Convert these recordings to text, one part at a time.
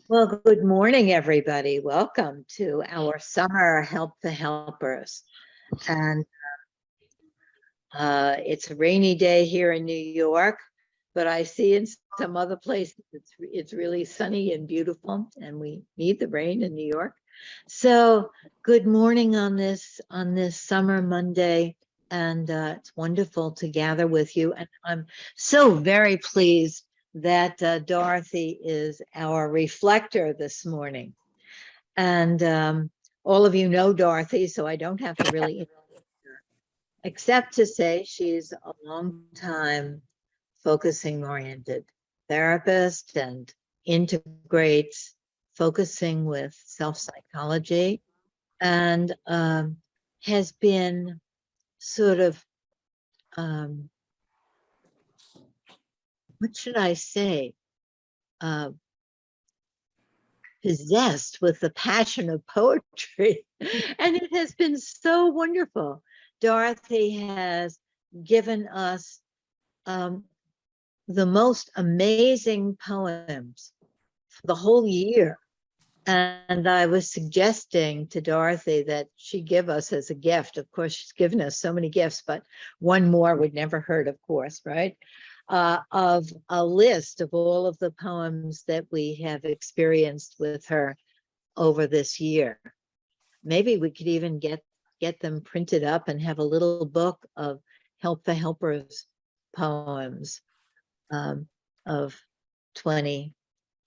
Well, good morning, everybody. Welcome to our summer Help the Helpers. And it's a rainy day here in New York, but I see in some other places it's really sunny and beautiful, and we need the rain in New York. So, good morning on this summer Monday, and it's wonderful to gather with you. And I'm so very pleased that Dorothy is our reflector this morning. And all of you know Dorothy, so I don't have to really introduce her, except to say she's a long time focusing oriented therapist and integrates focusing with self-psychology, and has been sort of, what should I say, possessed with the passion of poetry. And it has been so wonderful. Dorothy has given us the most amazing poems for the whole year. And I was suggesting to Dorothy that she give us as a gift. Of course, she's given us so many gifts, but one more would never hurt, of course, right? Of a list of all of the poems that we have experienced with her over this year. Maybe we could even get them printed up and have a little book of Help the Helpers poems of 20,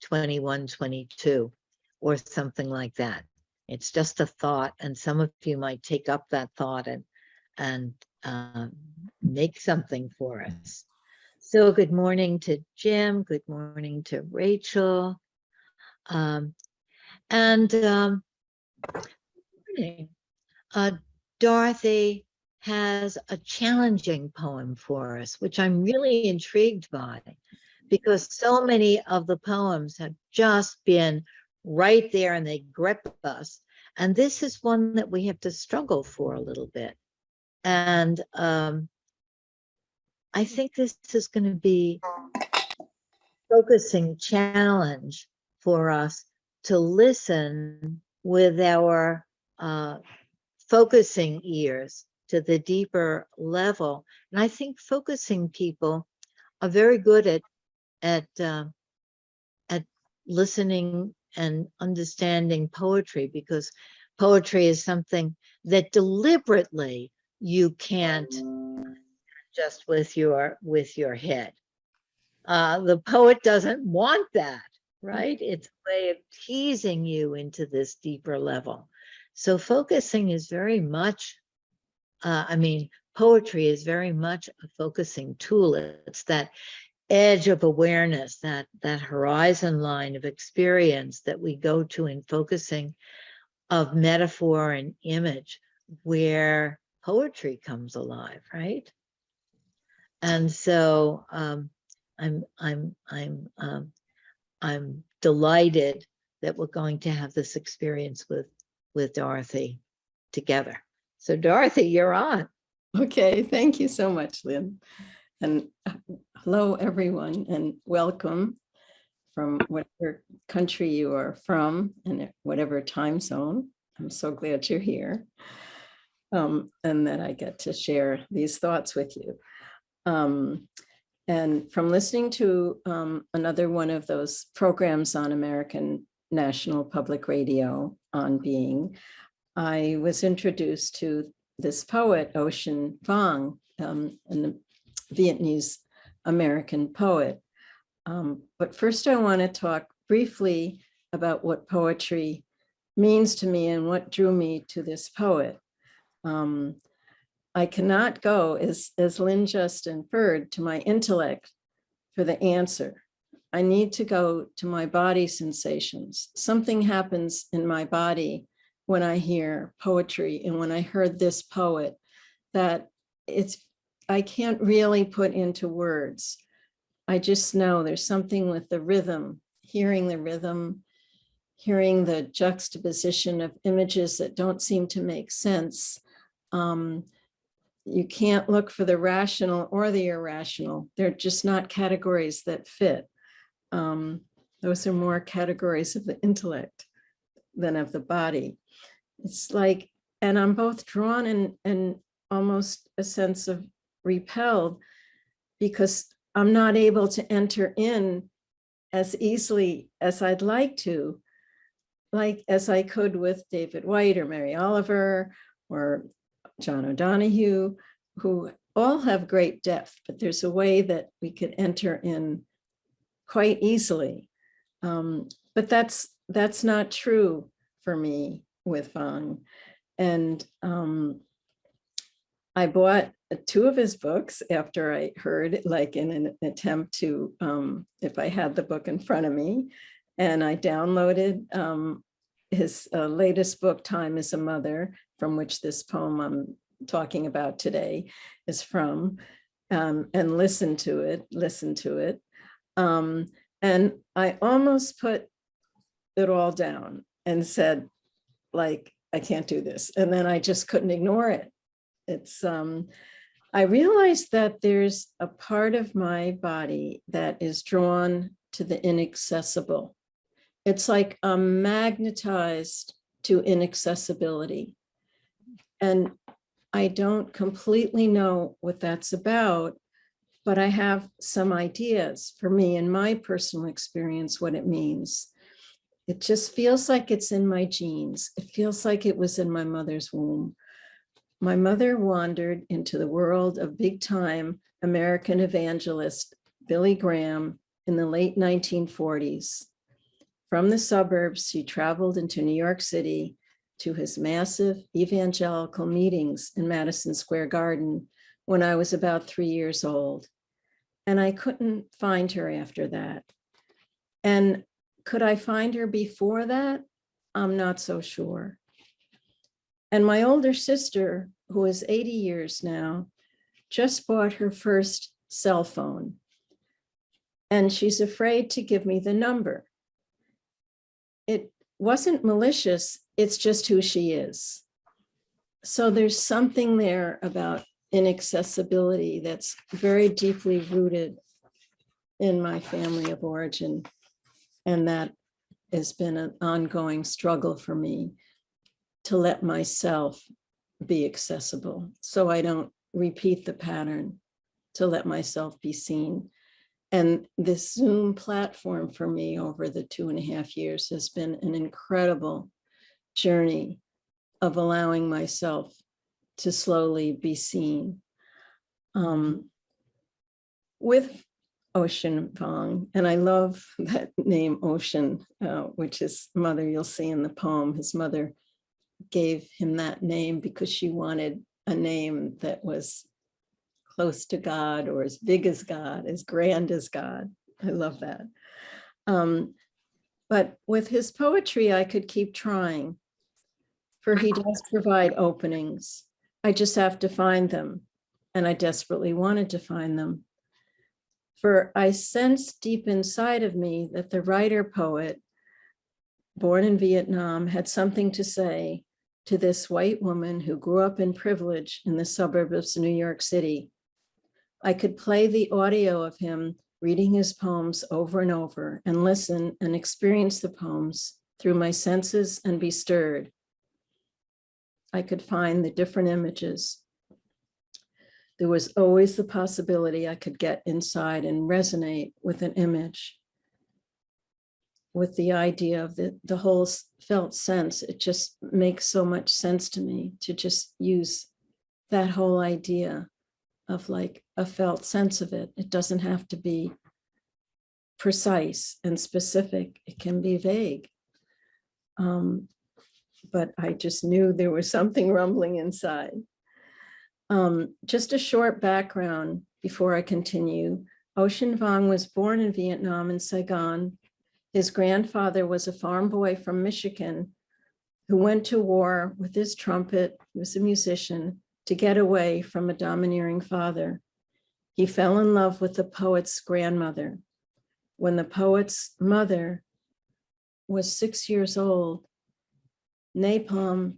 21, 22, or something like that. It's just a thought, and some of you might take up that thought and make something for us. So good morning to Jim, good morning to Rachel, and Dorothy has a challenging poem for us, which I'm really intrigued by, because so many of the poems have just been right there and they grip us. And this is one that we have to struggle for a little bit. And I think this is going to be focusing challenge for us to listen with our focusing ears to the deeper level. And I think focusing people are very good at listening and understanding poetry, because poetry is something that deliberately you can't just with your head. The poet doesn't want that, right? It's a way of teasing you into this deeper level. So focusing is very much, poetry is very much a focusing tool. It's that edge of awareness, that horizon line of experience that we go to in focusing of metaphor and image, where poetry comes alive, right? And so I'm delighted that we're going to have this experience with Dorothy together. So Dorothy, you're on. Okay, thank you so much, Lynn. And hello, everyone, and welcome from whatever country you are from and whatever time zone. I'm so glad you're here, and that I get to share these thoughts with you. And from listening to another one of those programs on American National Public Radio on Being, I was introduced to this poet, Ocean Vuong, an Vietnamese American poet. But first I want to talk briefly about what poetry means to me and what drew me to this poet. I cannot go, as Lynn just inferred, to my intellect for the answer. I need to go to my body sensations. Something happens in my body when I hear poetry, and when I heard this poet, that I can't really put into words. I just know there's something with the rhythm, hearing the juxtaposition of images that don't seem to make sense. You can't look for the rational or the irrational. They're just not categories that fit. Those are more categories of the intellect than of the body. It's like, and I'm both drawn and almost a sense of repelled because I'm not able to enter in as easily as I'd like as I could with David White or Mary Oliver or John O'Donohue, who all have great depth, but there's a way that we could enter in quite easily. But that's not true for me with Vong. And I bought 2 of his books after I heard, like in an attempt to, if I had the book in front of me, and I downloaded his latest book, Time is a Mother, from which this poem I'm talking about today is from, and listened to it. And I almost put it all down and said, like, I can't do this. And then I just couldn't ignore it. It's, I realized that there's a part of my body that is drawn to the inaccessible. It's like I'm magnetized to inaccessibility. And I don't completely know what that's about, but I have some ideas for me in my personal experience, what it means. It just feels like it's in my genes. It feels like it was in my mother's womb. My mother wandered into the world of big time American evangelist Billy Graham in the late 1940s. From the suburbs, she traveled into New York City to his massive evangelical meetings in Madison Square Garden when I was about 3 years old. And I couldn't find her after that. And could I find her before that? I'm not so sure. And my older sister, who is 80 years now, just bought her first cell phone. And she's afraid to give me the number. It wasn't malicious, it's just who she is. So there's something there about inaccessibility that's very deeply rooted in my family of origin. And that has been an ongoing struggle for me to let myself be accessible so I don't repeat the pattern, to let myself be seen. And this Zoom platform for me over the 2.5 years has been an incredible journey of allowing myself to slowly be seen. With Ocean Vuong, and I love that name Ocean, which his mother, you'll see in the poem, his mother gave him that name because she wanted a name that was close to God or as big as God, as grand as God. I love that. But with his poetry, I could keep trying, for he does provide openings. I just have to find them. And I desperately wanted to find them. For I sensed deep inside of me that the writer poet, born in Vietnam, had something to say to this white woman who grew up in privilege in the suburbs of New York City. I could play the audio of him reading his poems over and over and listen and experience the poems through my senses and be stirred. I could find the different images. There was always the possibility I could get inside and resonate with an image, with the idea of the whole felt sense. It just makes so much sense to me to just use that whole idea of like a felt sense of it. It doesn't have to be precise and specific. It can be vague. But I just knew there was something rumbling inside. Just a short background before I continue. Ocean Vuong was born in Vietnam in Saigon. His grandfather was a farm boy from Michigan who went to war with his trumpet, he was a musician, to get away from a domineering father. He fell in love with the poet's grandmother. When the poet's mother was 6 years old, napalm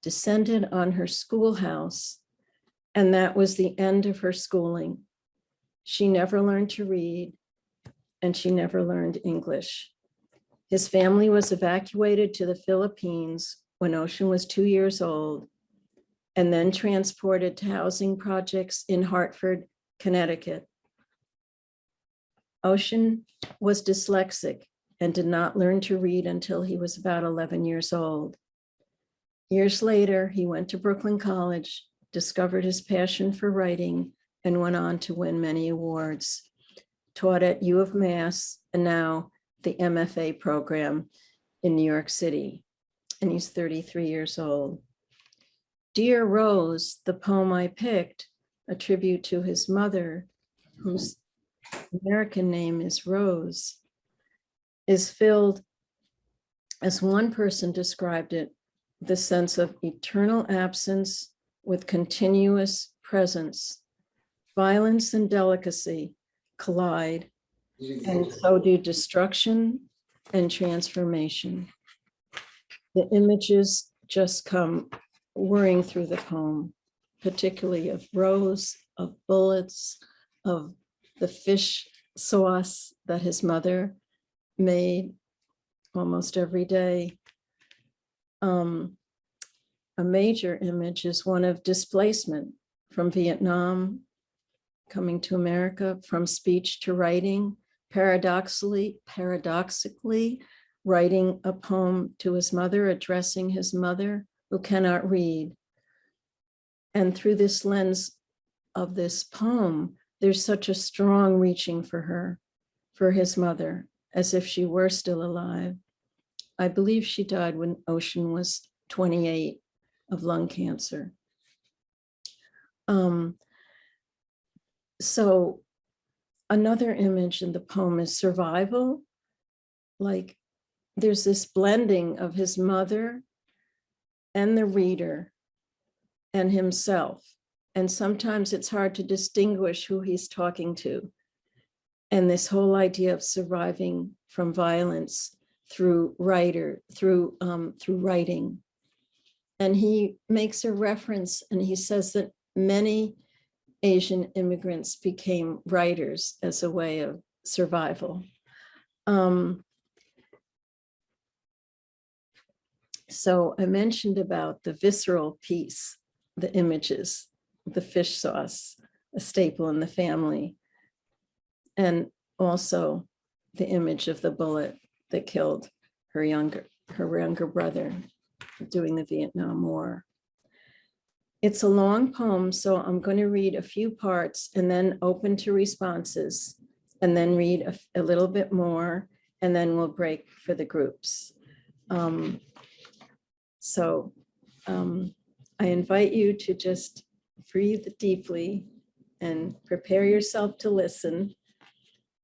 descended on her schoolhouse, and that was the end of her schooling. She never learned to read, and she never learned English. His family was evacuated to the Philippines when Ocean was 2 years old, and then transported to housing projects in Hartford, Connecticut. Ocean was dyslexic and did not learn to read until he was about 11 years old. Years later, he went to Brooklyn College, discovered his passion for writing, and went on to win many awards. Taught at U of Mass and now the MFA program in New York City, and he's 33 years old. Dear Rose, the poem I picked, a tribute to his mother, whose American name is Rose, is filled, as one person described it, the sense of eternal absence with continuous presence. Violence and delicacy collide, and so do destruction and transformation. The images just come whirring through the poem, particularly of Rose, of bullets, of the fish sauce that his mother made almost every day. A major image is one of displacement from Vietnam, coming to America, from speech to writing, paradoxically writing a poem to his mother, addressing his mother who cannot read. And through this lens of this poem, there's such a strong reaching for her, for his mother, as if she were still alive. I believe she died when Ocean was 28 of lung cancer. So another image in the poem is survival. Like there's this blending of his mother and the reader and himself. And sometimes it's hard to distinguish who he's talking to. And this whole idea of surviving from violence through writing. And he makes a reference, and he says that many Asian immigrants became writers as a way of survival. So I mentioned about the visceral piece, the images, the fish sauce, a staple in the family, and also the image of the bullet that killed her younger brother during the Vietnam War. It's a long poem, so I'm going to read a few parts and then open to responses, and then read a little bit more, and then we'll break for the groups. I invite you to just breathe deeply and prepare yourself to listen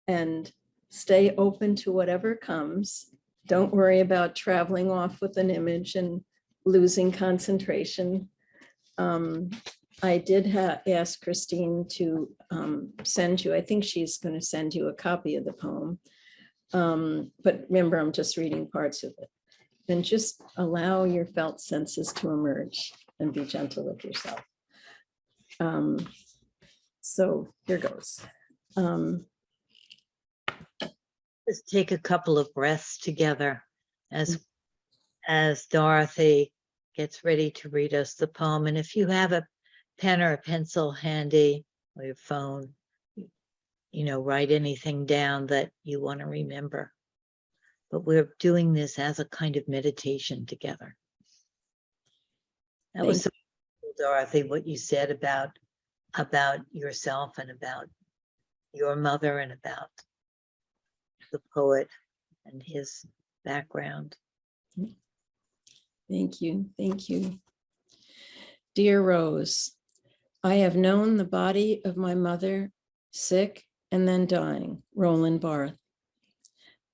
and stay open to whatever comes. Don't worry about traveling off with an image and losing concentration. I did ask Christine to send you, I think she's going to send you a copy of the poem. But remember, I'm just reading parts of it. And just allow your felt senses to emerge and be gentle with yourself. So here goes. Just take a couple of breaths together as Dorothy gets ready to read us the poem. And if you have a pen or a pencil handy, or your phone, write anything down that you want to remember. But we're doing this as a kind of meditation together. That was so cool, Dorothy, what you said about yourself and about your mother and about the poet and his background. Thank you. Thank you. Dear Rose, I have known the body of my mother, sick and then dying, Roland Barthes.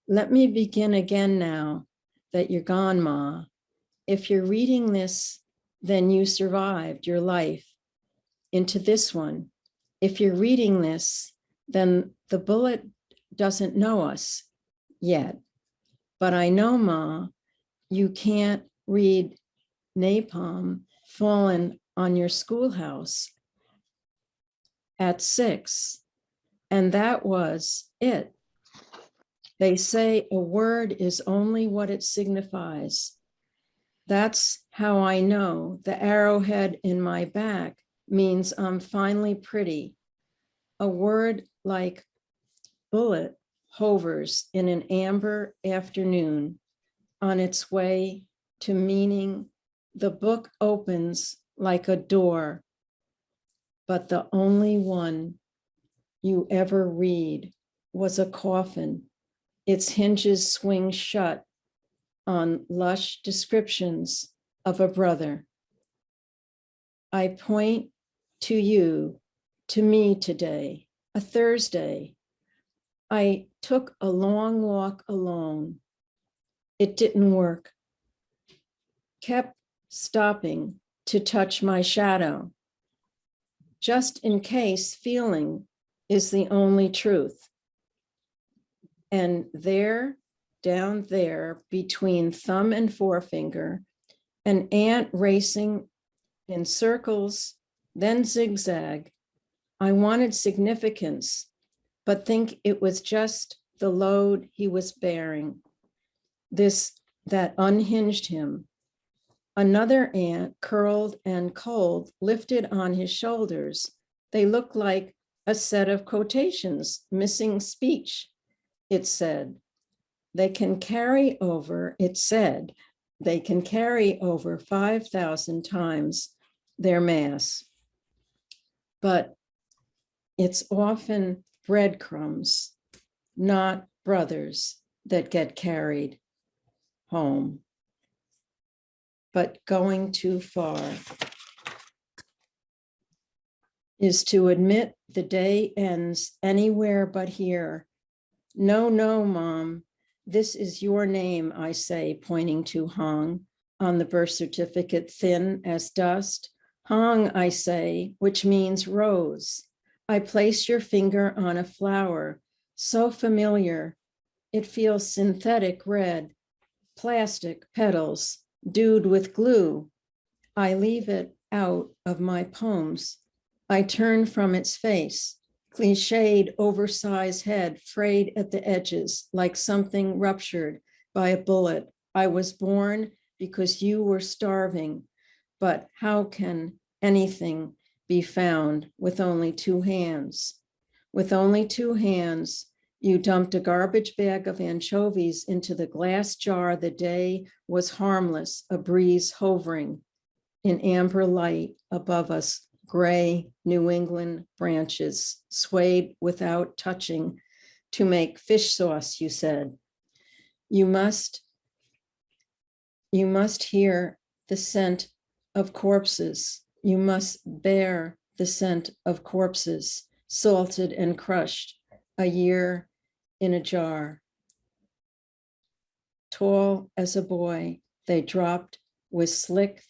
Let me begin again now that you're gone, Ma. If you're reading this, then you survived your life into this one. If you're reading this, then the bullet doesn't know us yet. But I know, Ma, you can't read napalm fallen on your schoolhouse at 6. And that was it. They say a word is only what it signifies. That's how I know the arrowhead in my back means I'm finally pretty. A word like bullet hovers in an amber afternoon on its way to meaning the book opens like a door, but the only one you ever read was a coffin. Its hinges swing shut on lush descriptions of a brother. I point to you, to me today, a Thursday. I took a long walk alone. It didn't work. Kept stopping to touch my shadow, just in case feeling is the only truth. And there, down there, between thumb and forefinger, an ant racing in circles, then zigzag. I wanted significance, but think it was just the load he was bearing. That unhinged him. Another ant, curled and cold, lifted on his shoulders. They looked like a set of quotations, missing speech, it said. They can carry over, it said, they can carry over 5,000 times their mass. But it's often breadcrumbs, not brothers, that get carried home. But going too far is to admit the day ends anywhere but here. No, no, Mom, this is your name, I say, pointing to Hong on the birth certificate, thin as dust. Hong, I say, which means rose. I place your finger on a flower, so familiar. It feels synthetic red, plastic petals, dewed with glue. I leave it out of my poems. I turn from its face, cliched, oversized head, frayed at the edges, like something ruptured by a bullet. I was born because you were starving, but how can anything be found with only two hands? With only two hands, you dumped a garbage bag of anchovies into the glass jar. The day was harmless, a breeze hovering in amber light above us, gray New England branches swayed without touching to make fish sauce, you said. You must hear the scent of corpses. You must bear the scent of corpses, salted and crushed, a year in a jar. Tall as a boy, they dropped with slick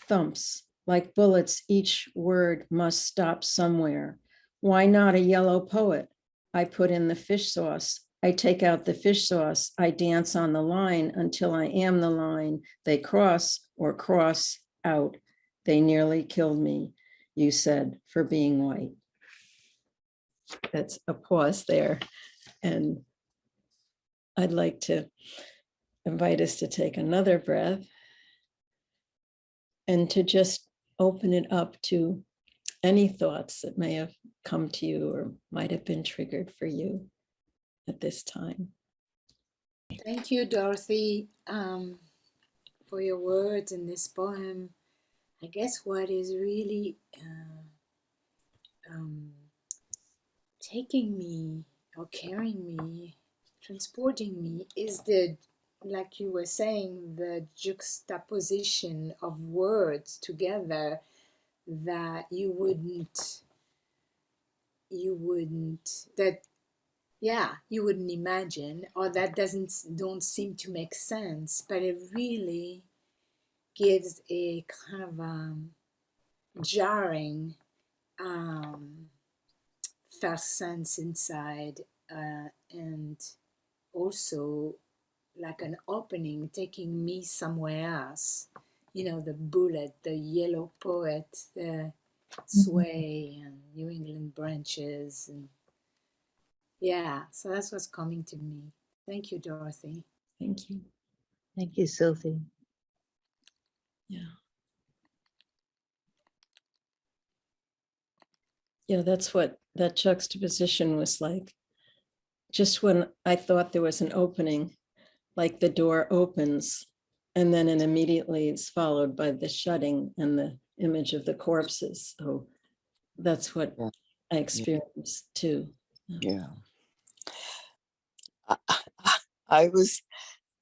thumps, like bullets. Each word must stop somewhere. Why not a yellow poet? I put in the fish sauce. I take out the fish sauce. I dance on the line until I am the line. They cross or cross out. They nearly killed me, you said, for being white. That's a pause there. And I'd like to invite us to take another breath and to just open it up to any thoughts that may have come to you or might have been triggered for you at this time. Thank you, Dorothy, for your words in this poem. I guess what is really taking me or carrying me, transporting me is the, like you were saying, the juxtaposition of words together that you wouldn't imagine, or that don't seem to make sense, but it really gives a kind of jarring first sense inside, and also like an opening taking me somewhere else. You know, the bullet, the yellow poet, the sway and New England branches, and Yeah, so that's what's coming to me. Thank you, Dorothy. Thank you. Thank you, Sophie. Yeah. Yeah, that's what that juxtaposition was like. Just when I thought there was an opening, like the door opens, and then it immediately is followed by the shutting and the image of the corpses. So that's what Yeah. I experienced too. Yeah. I,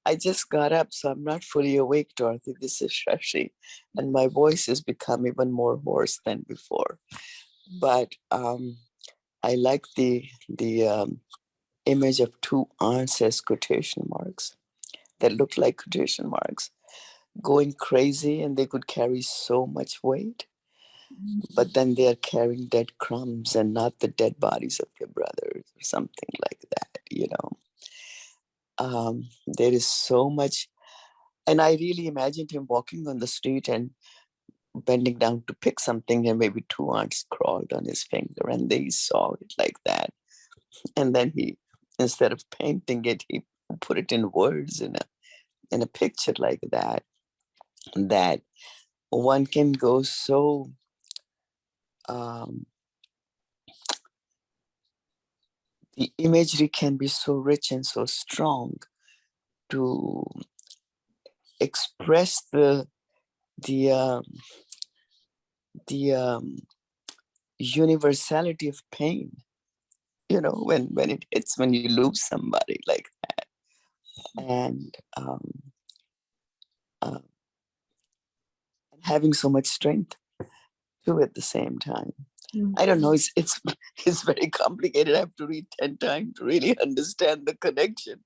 I just got up, so I'm not fully awake, Dorothy. This is Shashi, and my voice has become even more hoarse than before. But I like the image of two aunts as quotation marks that look like quotation marks, going crazy, and they could carry so much weight, but then they are carrying dead crumbs and not the dead bodies of their brothers or something like that, you know. There is so much, and I really imagined him walking on the street and bending down to pick something, and maybe two ants crawled on his finger and they saw it like that. And then he, instead of painting it, he put it in words in a picture like that, that one can go so the imagery can be so rich and so strong to express the the universality of pain, you know, when it hits, when you lose somebody like that, and uh, having so much strength too at the same time. I don't know, it's it's very complicated. I have to read 10 times to really understand the connection,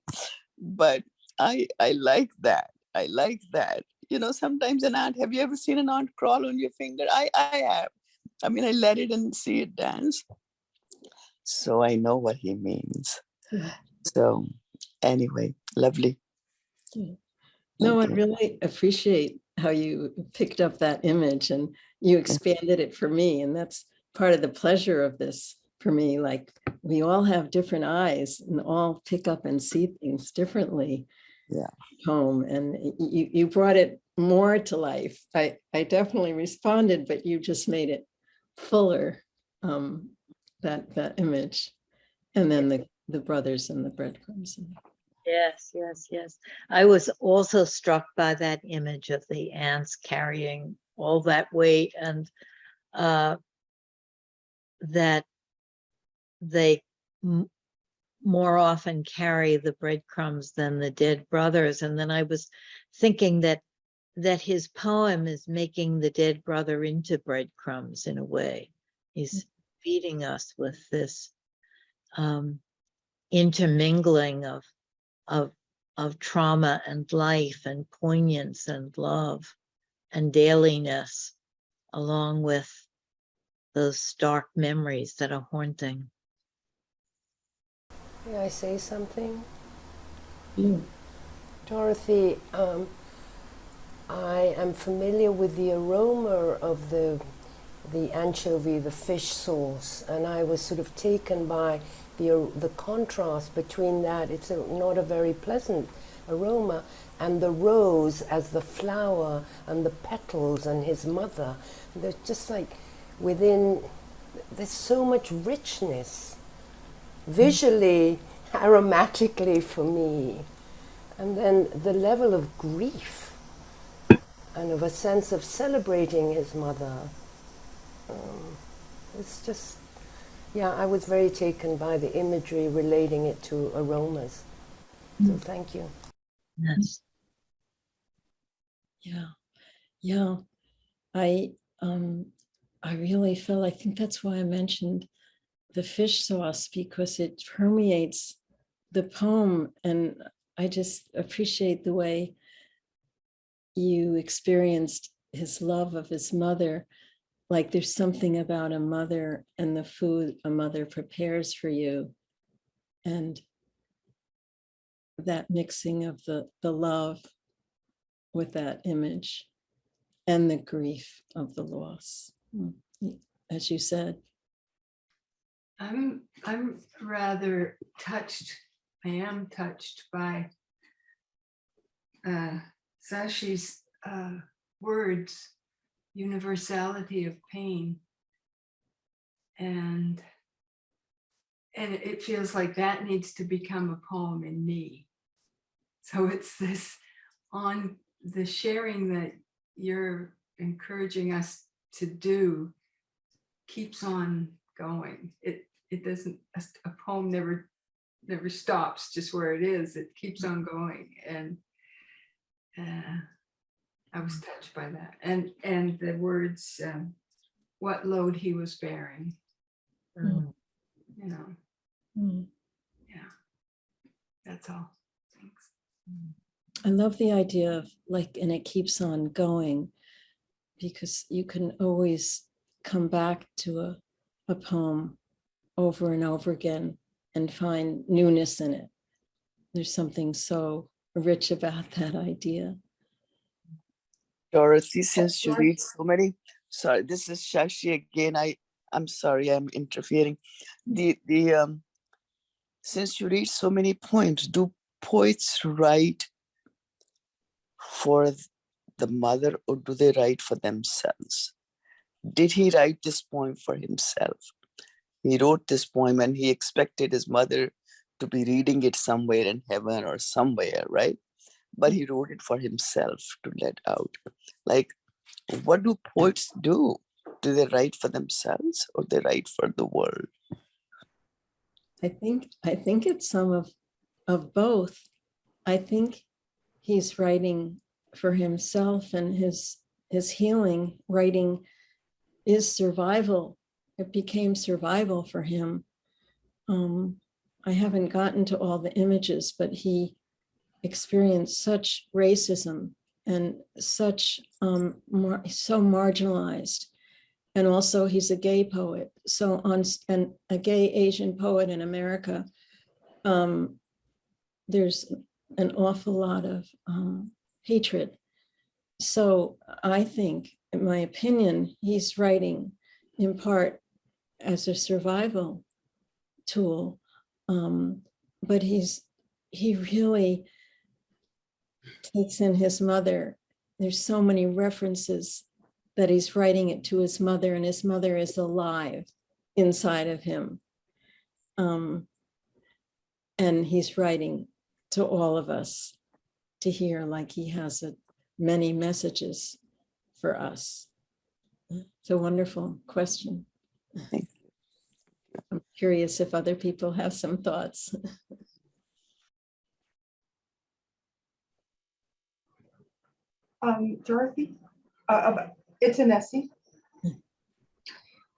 but I like that. I like that. You know, sometimes an ant, have you ever seen an ant crawl on your finger? I have. I mean, I let it and see it dance, so I know what he means. So anyway, lovely. No, I Thank you. really appreciate how you picked up that image and you expanded it for me. And that's part of the pleasure of this for me. Like we all have different eyes and all pick up and see things differently. Yeah. Home, and you brought it more to life. I definitely responded, but you just made it fuller, that image. And then the brothers and the breadcrumbs. Yes, yes, yes. I was also struck by that image of the ants carrying all that weight, and that they more often carry the breadcrumbs than the dead brothers. And then I was thinking that his poem is making the dead brother into breadcrumbs in a way. He's feeding us with this intermingling of trauma and life and poignance and love and dailiness, along with those stark memories that are haunting. May I say something? Yeah. Dorothy, I am familiar with the aroma of the anchovy, the fish sauce, and I was sort of taken by the contrast between that. It's not a very pleasant aroma, and the rose as the flower, and the petals, and his mother. They're just like within. There's so much richness, visually, aromatically for me, and then the level of grief and of a sense of celebrating his mother. It's just, yeah, I was very taken by the imagery relating it to aromas. So thank you. Yes. Yeah. Yeah. I really felt, I think that's why I mentioned the fish sauce, because it permeates the poem. And I just appreciate the way you experienced his love of his mother. Like there's something about a mother and the food a mother prepares for you, and that mixing of the love with that image and the grief of the loss, as you said. I'm rather touched. I am touched by Sashi's words, universality of pain, and it feels like that needs to become a poem in me. So it's this on the sharing that you're encouraging us to do keeps on going. It doesn't, a poem never stops just where it is. It keeps on going. And I was touched by that. And the words, what load he was bearing, Mm. you know, Mm. yeah, that's all. Thanks. I love the idea of like, and it keeps on going, because you can always come back to a poem over and over again and find newness in it. There's something so rich about that idea. Dorothy, since you read so many, sorry, this is Shashi again. I'm sorry, I'm interfering. Since you read so many poems, do poets write for the mother or do they write for themselves? Did he write this poem for himself? He wrote this poem and he expected his mother to be reading it somewhere in heaven or somewhere, right? But he wrote it for himself to let out. Like, what do poets do? Do they write for themselves or they write for the world? I think it's some of both. I think he's writing for himself, and his healing writing is survival. It became survival for him. I haven't gotten to all the images, but he experienced such racism and such so marginalized. And also he's a gay poet. So and a gay Asian poet in America, there's an awful lot of hatred. So I think, in my opinion, he's writing in part as a survival tool, but he really takes in his mother. There's so many references that he's writing it to his mother, and his mother is alive inside of him. And he's writing to all of us to hear, like he has many messages for us. It's a wonderful question. Thank you. I'm curious if other people have some thoughts. Dorothy, it's an essay.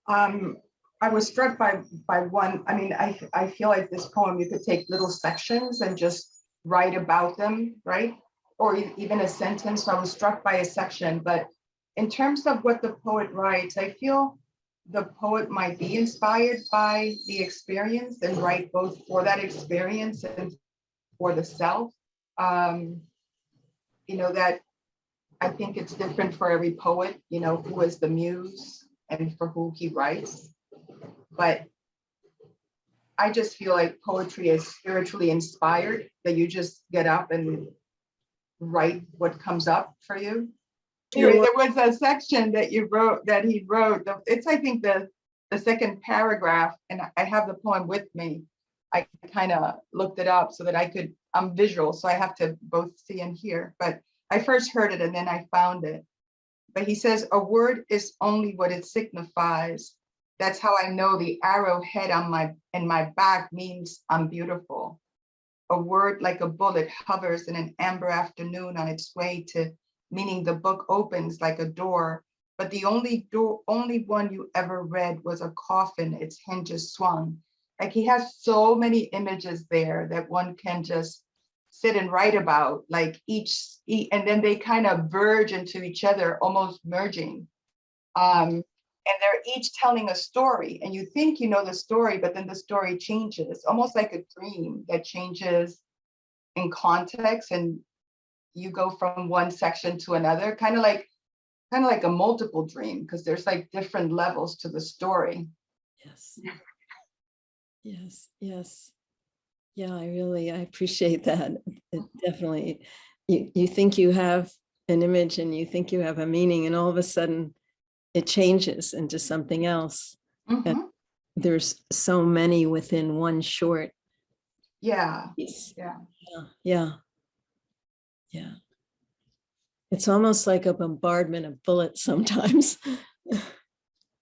I was struck by one. I mean, I feel like this poem, you could take little sections and just write about them, right? Or even a sentence. So I was struck by a section, but in terms of what the poet writes, I feel the poet might be inspired by the experience and write both for that experience and for the self. You know, that I think it's different for every poet, you know, who is the muse and for who he writes. But I just feel like poetry is spiritually inspired, that you just get up and write what comes up for you. There was a section that he wrote. It's, I think, the second paragraph, and I have the poem with me. I kind of looked it up so that I'm visual, so I have to both see and hear. But I first heard it and then I found it. But he says, a word is only what it signifies. That's how I know the arrowhead in my back means I'm beautiful. A word like a bullet hovers in an amber afternoon on its way to meaning the book opens like a door, but the only one you ever read was a coffin, its hinges swung. Like he has so many images there that one can just sit and write about, like each, and then they kind of verge into each other, almost merging. And they're each telling a story, and you think you know the story, but then the story changes, almost like a dream that changes in context, and you go from one section to another, kind of like a multiple dream, because there's like different levels to the story. Yes. Yes, yes. Yeah, I appreciate that. It definitely, you think you have an image and you think you have a meaning, and all of a sudden it changes into something else. And Mhm. there's so many within one short Yeah, piece. yeah. Yeah. Yeah. It's almost like a bombardment of bullets sometimes.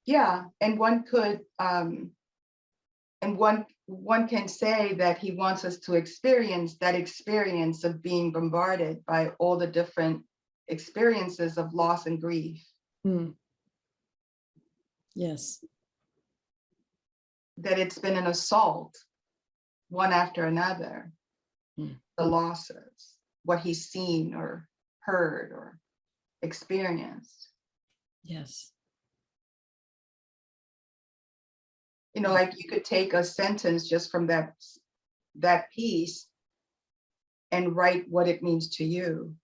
Yeah, and one could, and one can say that he wants us to experience that experience of being bombarded by all the different experiences of loss and grief. Mm. Yes. That it's been an assault, one after another. Mm. The losses, what he's seen or heard or experienced. Yes. You know, like you could take a sentence just from that piece and write what it means to you.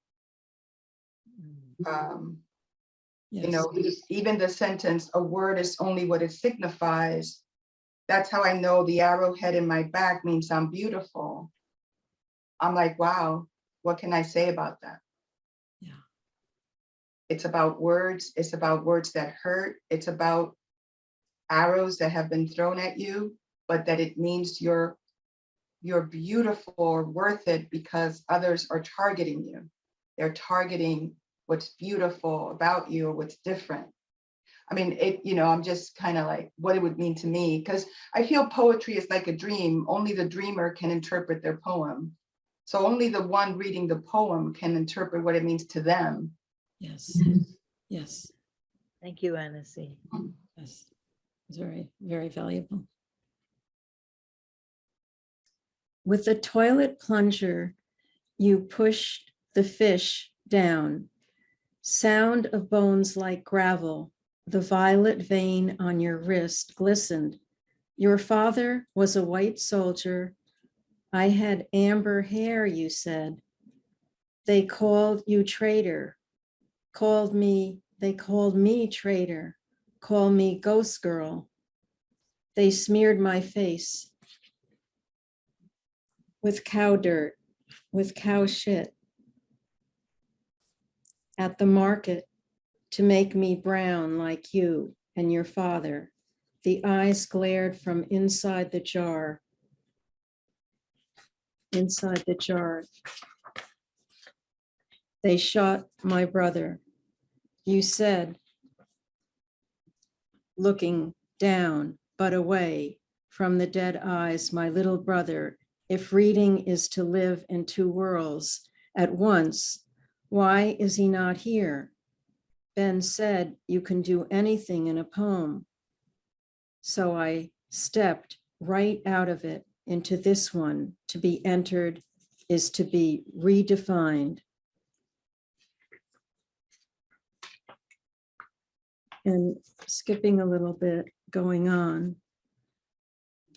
You Yes. know, even the sentence, a word is only what it signifies. That's how I know the arrowhead in my back means I'm beautiful. I'm like, wow, what can I say about that? Yeah. It's about words. It's about words that hurt. It's about arrows that have been thrown at you, but that it means you're beautiful or worth it because others are targeting you. They're targeting what's beautiful about you or what's different. I mean, I'm just kind of like what it would mean to me, because I feel poetry is like a dream. Only the dreamer can interpret their poem. So only the one reading the poem can interpret what it means to them. Yes. Yes. Thank you, Anna C. Yes. It's very, very valuable. With the toilet plunger, you pushed the fish down. Sound of bones like gravel. The violet vein on your wrist glistened. Your father was a white soldier. I had amber hair, you said. They called you traitor. They called me traitor. Call me ghost girl. They smeared my face with cow dirt, with cow shit at the market to make me brown like you and your father. The eyes glared from inside the jar. Inside the jar. They shot my brother. You said, looking down, but away from the dead eyes, my little brother, if reading is to live in two worlds at once, why is he not here? Ben said you can do anything in a poem. So I stepped right out of it into this one. To be entered is to be redefined. And skipping a little bit, going on.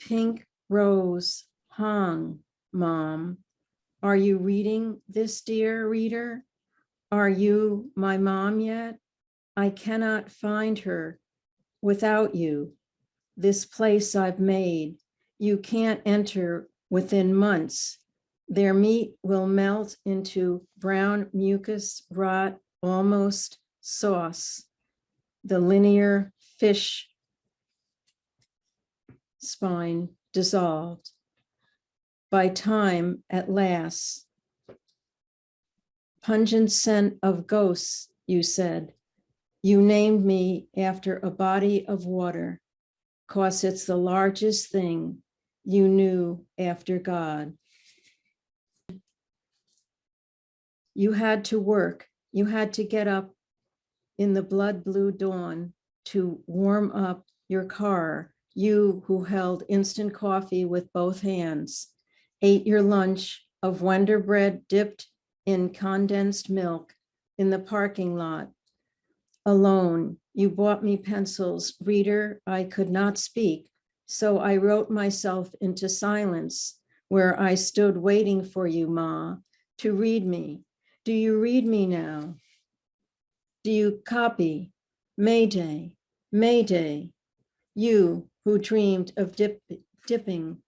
Pink rose hung, Mom. Are you reading this, dear reader? Are you my mom yet? I cannot find her without you. This place I've made, you can't enter within months. Their meat will melt into brown mucus, rot, almost sauce. The linear fish spine dissolved. By time at last. Pungent scent of ghosts, you said. You named me after a body of water, 'cause it's the largest thing you knew after God. You had to work. You had to get up in the blood blue dawn to warm up your car. You who held instant coffee with both hands, ate your lunch of Wonder bread dipped in condensed milk in the parking lot. Alone, you bought me pencils. Reader, I could not speak, so I wrote myself into silence where I stood waiting for you, Ma, to read me. Do you read me now? Do you copy? Mayday, Mayday, you who dreamed of dipping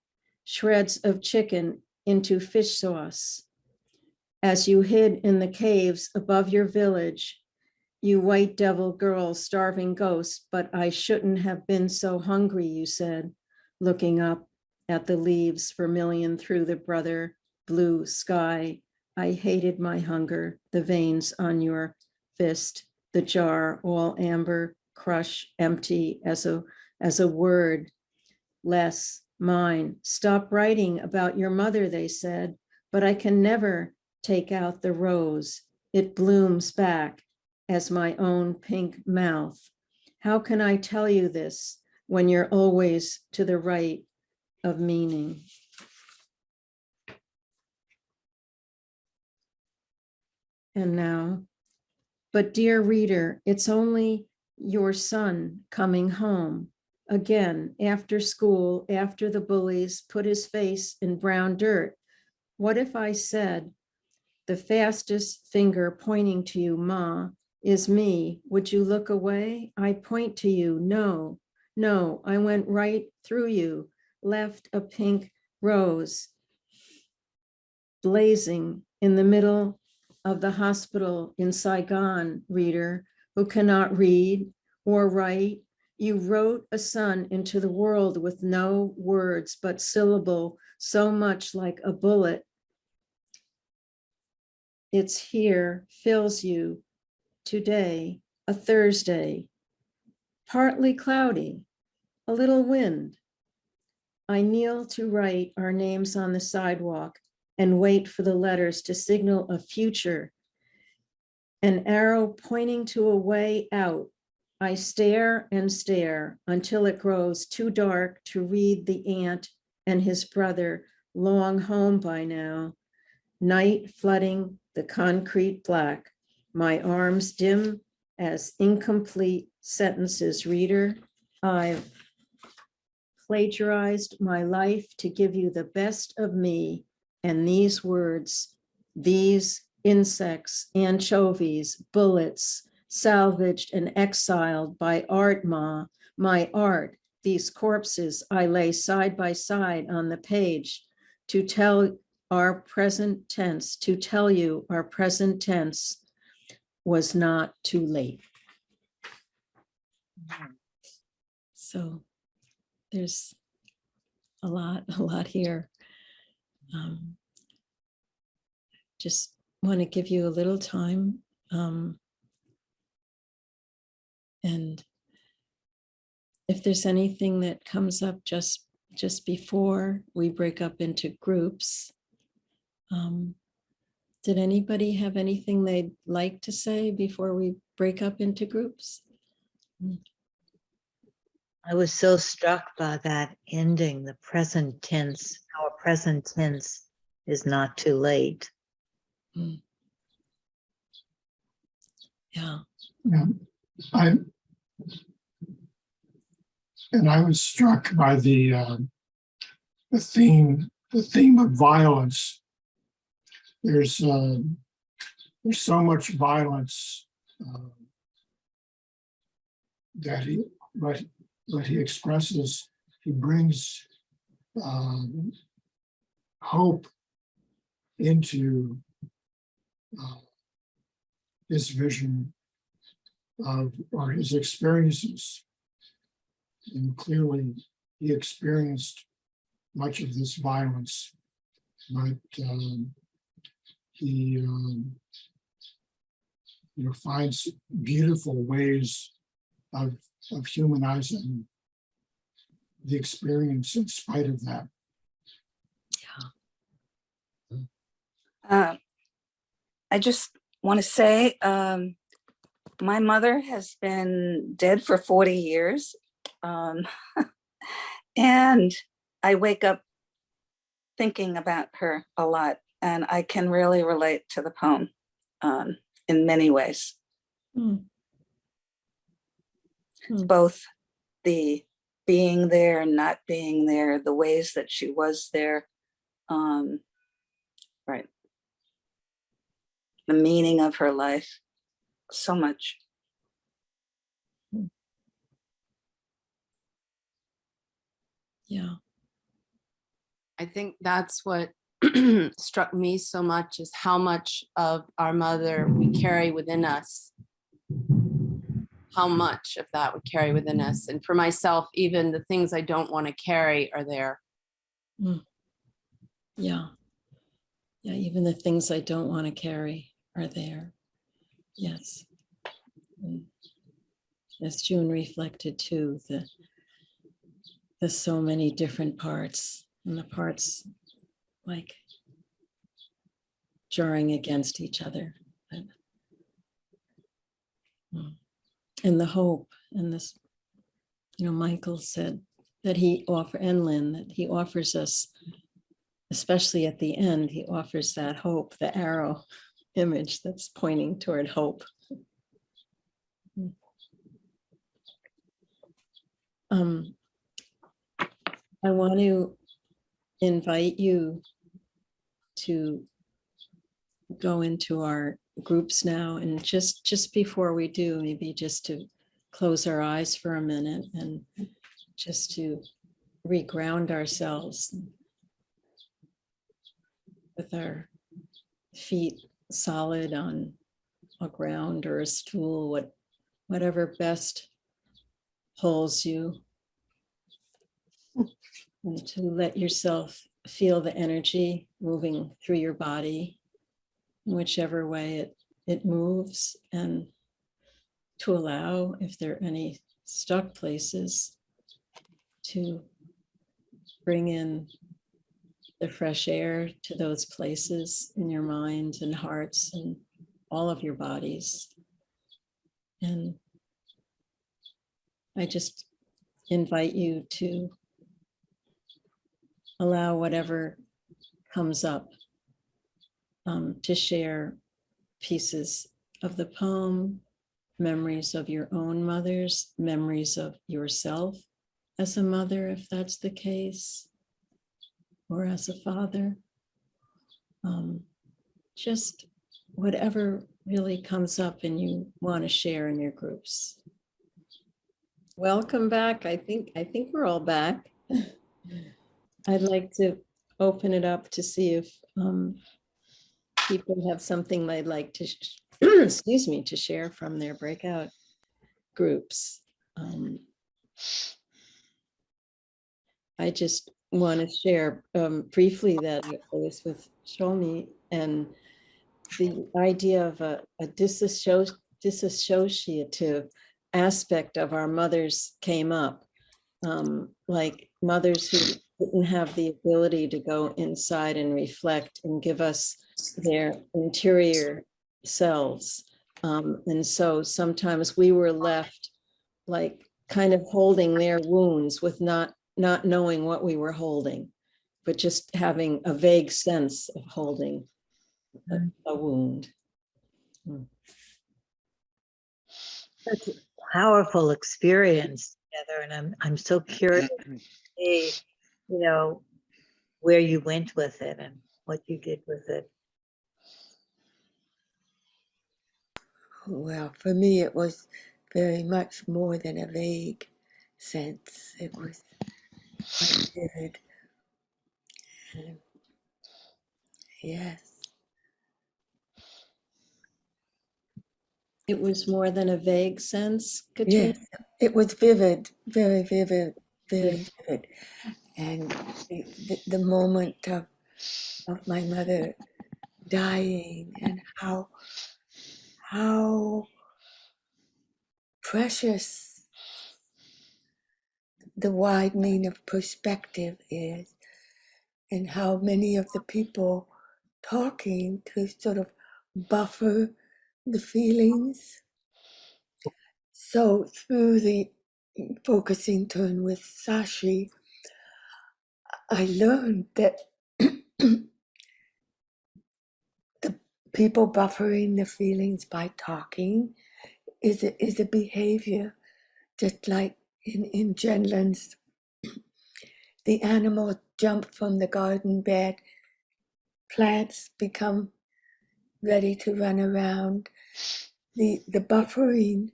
shreds of chicken into fish sauce. As you hid in the caves above your village, you white devil girls, starving ghosts, but I shouldn't have been so hungry, you said, looking up at the leaves vermilion through the brother blue sky. I hated my hunger, the veins on your fist, the jar all amber, crush, empty as a word, less mine. Stop writing about your mother, they said, but I can never take out the rose. It blooms back as my own pink mouth. How can I tell you this when you're always to the right of meaning? And now, but dear reader, it's only your son coming home again after school, after the bullies put his face in brown dirt. What if I said, the fastest finger pointing to you, Ma, is me? Would you look away? I point to you. No, no, I went right through you, left a pink rose blazing in the middle of the hospital in Saigon, reader, who cannot read or write. You wrote a son into the world with no words but syllable, so much like a bullet. It's here, fills you today, a Thursday, partly cloudy, a little wind. I kneel to write our names on the sidewalk and wait for the letters to signal a future, an arrow pointing to a way out. I stare and stare until it grows too dark to read the aunt and his brother, long home by now. Night flooding the concrete black, my arms dim as incomplete sentences. Reader, I've plagiarized my life to give you the best of me, and these words, these insects, anchovies, bullets, salvaged and exiled by art, Ma, my art, these corpses I lay side by side on the page to tell our present tense, to tell you our present tense was not too late. So there's a lot here. Just want to give you a little time. And if there's anything that comes up just before we break up into groups, did anybody have anything they'd like to say before we break up into groups? I was so struck by that ending, the present tense. Our present tense is not too late. Mm. Yeah. Yeah, I was struck by the theme of violence. There's so much violence that he expresses. He brings hope into his vision of, or his experiences. And clearly he experienced much of this violence, but he finds beautiful ways of humanizing the experience in spite of that. I just want to say my mother has been dead for 40 years. And I wake up thinking about her a lot, and I can really relate to the poem in many ways. Both the being there and not being there, the ways that she was there, right. The meaning of her life, so much. Yeah. I think that's what struck me so much, is how much of our mother we carry within us. How much of that we carry within us. And for myself, even the things I don't want to carry are there. Yeah. Yeah, even the things I don't want to carry are there. Yes. And as June reflected too, the so many different parts, and the parts like jarring against each other. And the hope, and this, Michael said that and Lynn, that he offers us, especially at the end, he offers that hope, the arrow image that's pointing toward hope. I want to invite you to go into our groups now, and just before we do, maybe just to close our eyes for a minute and just to reground ourselves with our feet solid on a ground or a stool, whatever best holds you, and to let yourself feel the energy moving through your body in whichever way it moves, and to allow, if there are any stuck places, to bring in the fresh air to those places in your minds and hearts and all of your bodies. And I just invite you to allow whatever comes up to share pieces of the poem, memories of your own mothers, memories of yourself as a mother, if that's the case, or as a father. Just whatever really comes up and you want to share in your groups. Welcome back. I think we're all back. I'd like to open it up to see if people have something they'd like to, excuse me, to share from their breakout groups. I just want to share briefly that I was with Shomi, and the idea of a disassociative aspect of our mothers came up, like mothers who didn't have the ability to go inside and reflect and give us their interior selves. And so sometimes we were left like kind of holding their wounds with not knowing what we were holding, but just having a vague sense of holding a wound. Such a powerful experience together, and I'm so curious to see, where you went with it and what you did with it. Well, for me, it was very much more than a vague sense. It was quite vivid. Yes. It was more than a vague sense, Katrina? Yes, it was vivid, very vivid, very vivid. And the moment of my mother dying, and how precious the widening of perspective is, and how many of the people talking to sort of buffer the feelings. So through the focusing turn with Sashi, I learned that the people buffering the feelings by talking is a behavior, just like in Genland's, the animals jump from the garden bed, plants become ready to run around. The buffering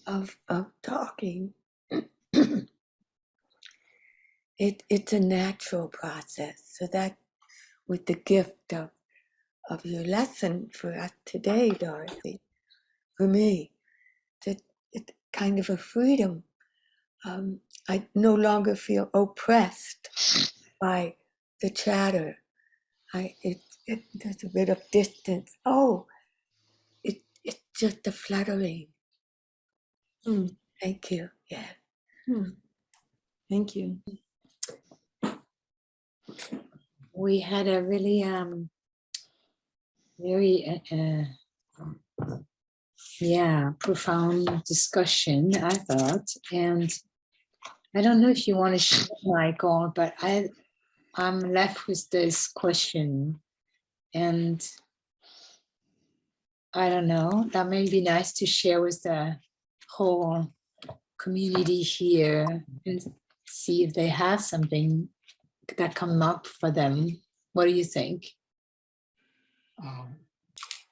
of talking it's a natural process. So that with the gift of your lesson for us today, Dorothy, for me, it's kind of a freedom. I no longer feel oppressed by the chatter. There's a bit of distance. Oh, it's just a fluttering. Mm, Thank you. Yeah. mm. Thank you. We had a really very yeah, profound discussion, I thought. And I don't know if you want to share, Michael, but I'm left with this question. And I don't know, that may be nice to share with the whole community here and see if they have something that come up for them. What do you think?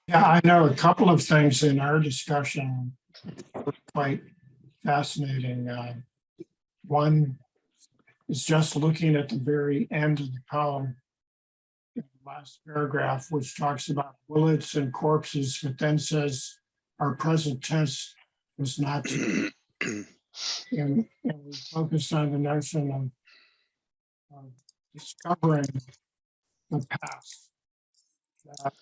Yeah, I know a couple of things in our discussion were quite fascinating. One is just looking at the very end of the poem, the last paragraph, which talks about bullets and corpses, but then says our present tense was not to. And we focused on the notion of discovering the past. That,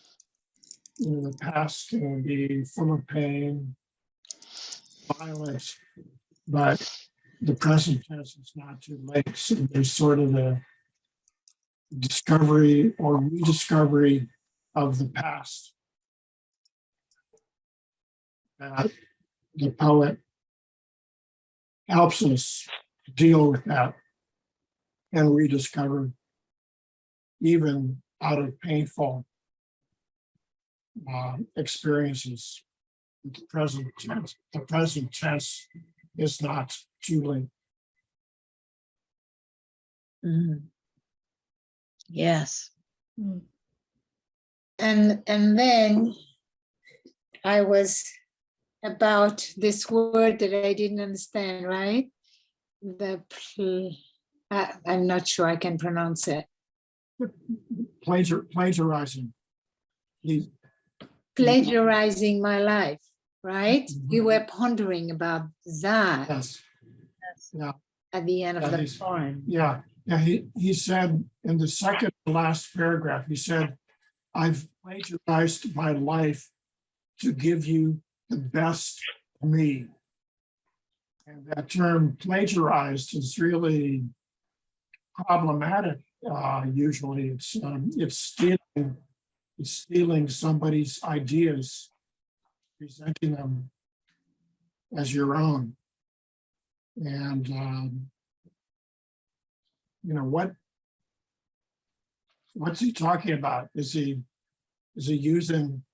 the past can be full of pain, violence, but the present tense is not too late. So there's sort of a discovery or rediscovery of the past that the poet helps us deal with that and rediscover even out of painful experiences. The present tense is not too late. Mhm. Yes. And then I was about this word that I didn't understand, right? I'm not sure I can pronounce it. Plagiarizing. Plagiarizing my life, right? You were pondering about that Yes. Yeah. at the end of Yeah, the poem. Yeah. He said in the second to last paragraph, he said, I've plagiarized my life to give you the best of me. And that term plagiarized is really problematic. Usually it's stealing somebody's ideas, presenting them as your own. And what's he talking about? Is he using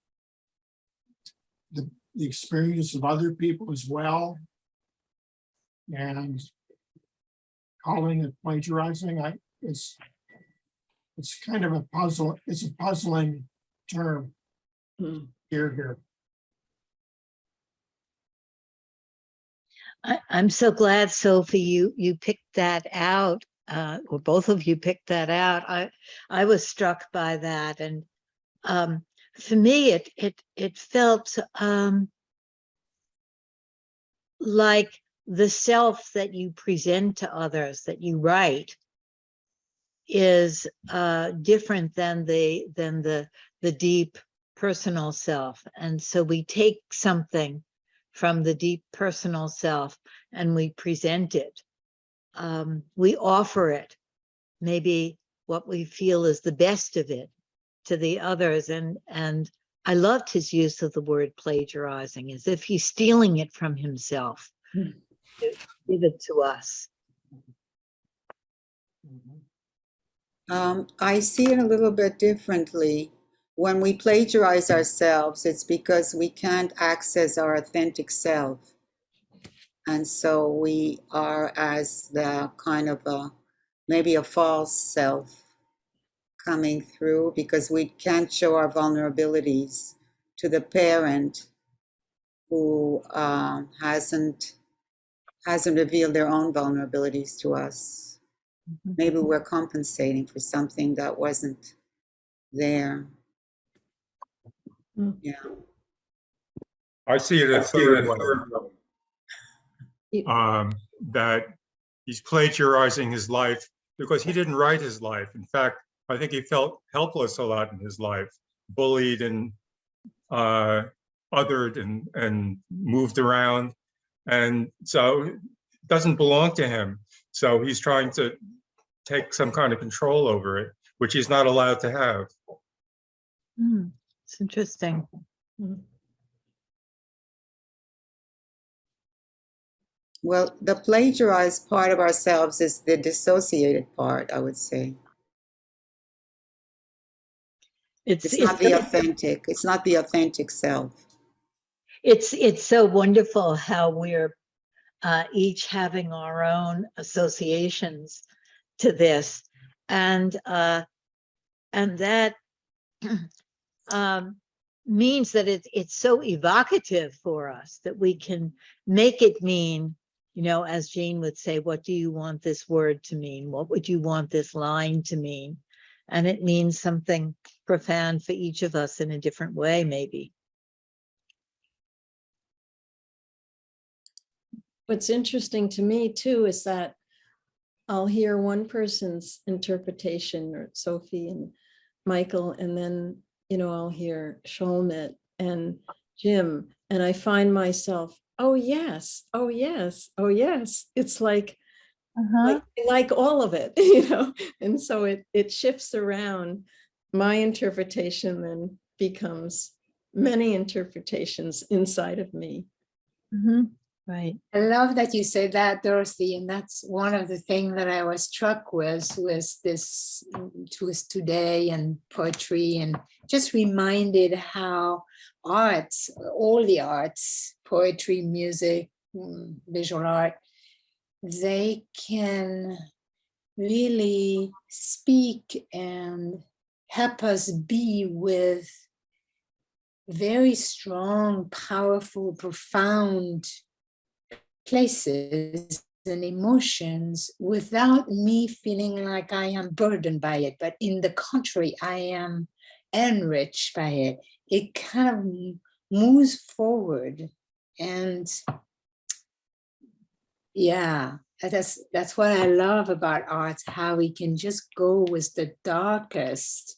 the experience of other people as well and calling it plagiarizing? It's kind of a puzzle. It's a puzzling term here. I'm so glad, Sophie, you picked that out, or both of you picked that out. I was struck by that, and for me, it felt like the self that you present to others, that you write, is different than the deep personal self, and so we take something from the deep personal self and we present it. We offer it, maybe what we feel is the best of it, to the others. And I loved his use of the word plagiarizing, as if he's stealing it from himself to give it to us. I see it a little bit differently. When we plagiarize ourselves, it's because we can't access our authentic self. And so we are as the kind of maybe a false self coming through because we can't show our vulnerabilities to the parent who hasn't revealed their own vulnerabilities to us. Maybe we're compensating for something that wasn't there. Mm. Yeah. I see it a third way, You- that he's plagiarizing his life because he didn't write his life. In fact, I think he felt helpless a lot in his life, bullied and othered and moved around. And so it doesn't belong to him. So he's trying to take some kind of control over it, which he's not allowed to have. It's interesting. Well, the plagiarized part of ourselves is the dissociated part, I would say. It's not the authentic. It's not the authentic self. It's so wonderful how we're each having our own associations to this, and that means that it's so evocative for us that we can make it mean, you know, as Jean would say, what do you want this word to mean? What would you want this line to mean? And it means something profound for each of us in a different way, maybe. What's interesting to me too is that I'll hear one person's interpretation, or Sophie and Michael, and then, you know, I'll hear Sholmet and Jim, and I find myself, oh yes, oh yes, oh yes. It's like all of it, you know, and so it shifts around. My interpretation then becomes many interpretations inside of me. Right. I love that you say that, Dorothy, and that's one of the things that I was struck with this was today and poetry, and just reminded how arts, all the arts, poetry, music, visual art, they can really speak and help us be with very strong, powerful, profound places and emotions without me feeling like I am burdened by it, but in the contrary, I am enriched by it. It kind of moves forward, and yeah, that's what I love about art, how we can just go with the darkest,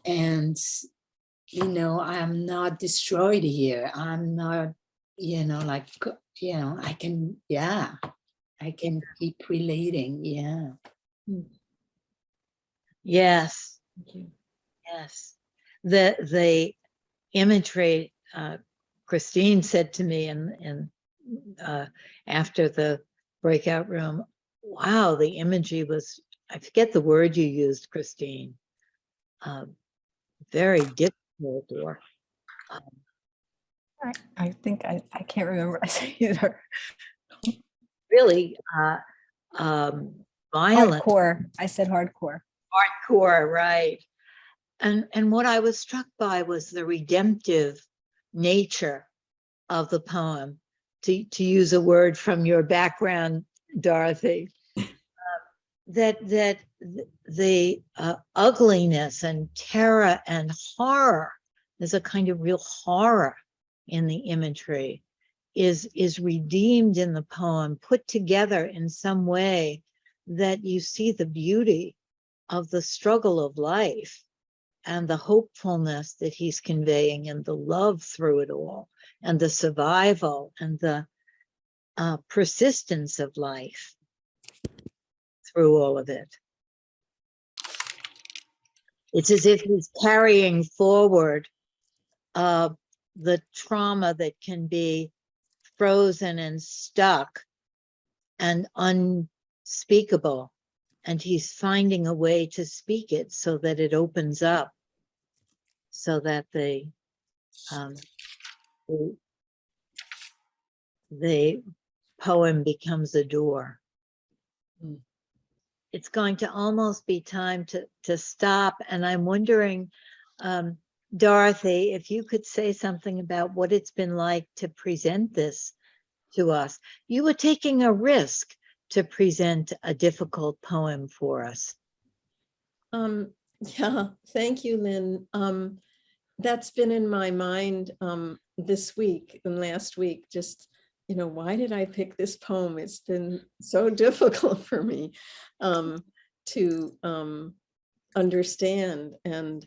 and you know, I'm not destroyed here. I'm not, you know, like, you know, I can keep relating. Yeah. Yes. Yes. The imagery Christine said to me in after the breakout room, wow, the imagery was, I forget the word you used, Christine, very difficult, or I think I can't remember what I say either. really violent. Hardcore. I said hardcore. Hardcore, right. And what I was struck by was the redemptive nature of the poem, to use a word from your background, Dorothy, that the ugliness and terror and horror, there's a kind of real horror in the imagery, is redeemed in the poem, put together in some way that you see the beauty of the struggle of life and the hopefulness that he's conveying, and the love through it all, and the survival and the persistence of life through all of it. It's as if he's carrying forward the trauma that can be frozen and stuck and unspeakable, and he's finding a way to speak it so that it opens up, so that the poem becomes a door. It's going to almost be time to stop, and I'm wondering, Dorothy, if you could say something about what it's been like to present this to us. You were taking a risk to present a difficult poem for us. Yeah, thank you, Lynn. That's been in my mind this week and last week. Just, why did I pick this poem? It's been so difficult for me to understand. And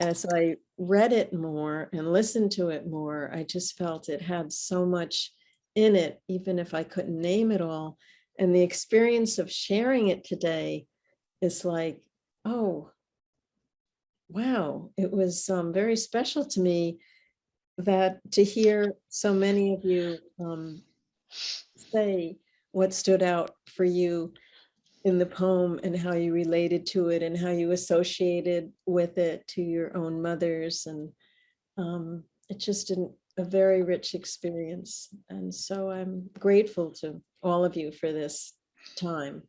as I read it more and listened to it more, I just felt it had so much in it, even if I couldn't name it all. And the experience of sharing it today is like, oh, wow, it was very special to me that to hear so many of you say what stood out for you in the poem and how you related to it and how you associated with it to your own mothers. And it's just a very rich experience. And so I'm grateful to all of you for this time.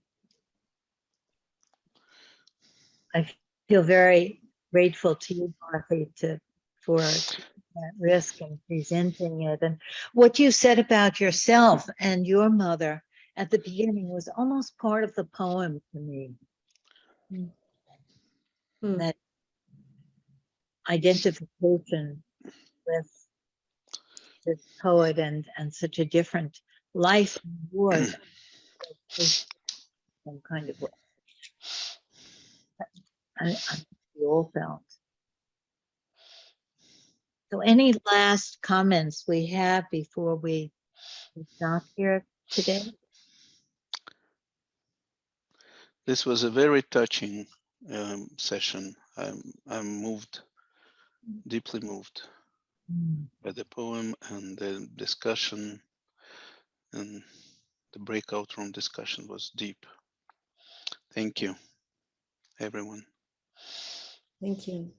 I feel very grateful to you, Dorothy, for that risk in presenting it. And what you said about yourself and your mother at the beginning was almost part of the poem to me. That identification with this poet and such a different life than yours, some kind of way. We all felt. So any last comments we have before we stop here today? This was a very touching session. I'm moved, deeply moved by the poem and the discussion, and the breakout room discussion was deep. Thank you, everyone. Thank you.